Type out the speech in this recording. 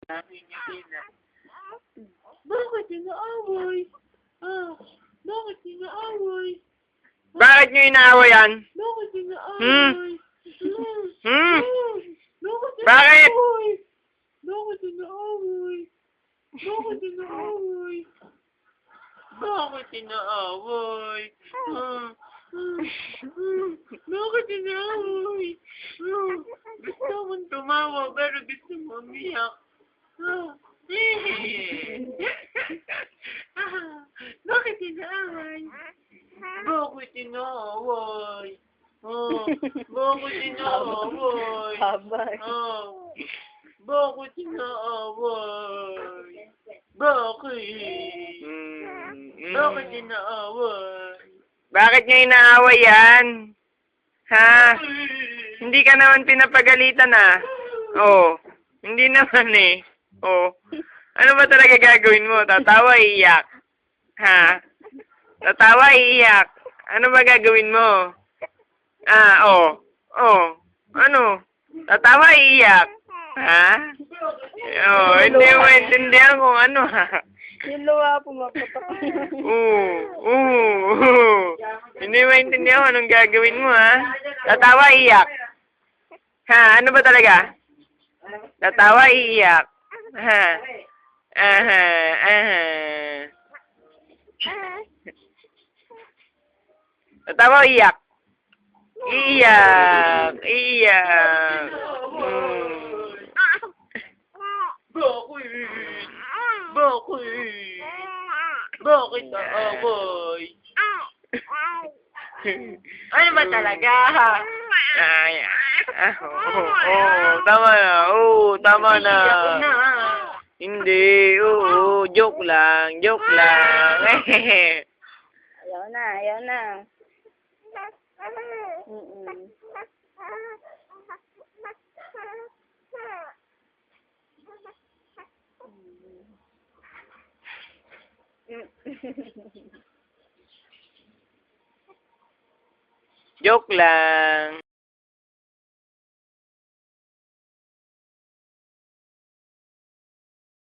Nakingiti na. Bakit inaaway? Bakit inaaway? Bakit nyo inaaway yan? Bakit inaaway? Hmm? Bakit Bakit? inaaway? Bakit inaaway? Bakit inaaway? Bakit inaaway? Bakit inaaway? Gusto mong tumawa pero gusto mo umiyak. Bakit inaaway? Bakit inaaway? Bakit inaaway? Habay. Bakit inaaway? Bakit? Bakit inaaway? Bakit nyo inaaway yan? Ha? Hindi ka naman pinapagalitan Oh, hindi naman Oh. Ano ba talaga gagawin mo? Tatawa, iiyak. Ha? Tatawa, iiyak. Ano ba gagawin mo? Ano? Tatawa, iiyak. Ha? Hindi mo maintindihan kung ano, ha? Yung luwa pumapatak. Hindi mo maintindihan kung anong gagawin mo, ha? Tatawa, iiyak. Ha? Ano ba talaga? Tatawa, iiyak. Ha? Tatawa, iiyak. Iiyak. Iiyak. Bakit? Bakit naaway? Ano ba talaga? Tama na. Tama na. Iiyak na. Hindi. Joke lang. Joke lang. Ayaw na, ayaw na. Joke lang.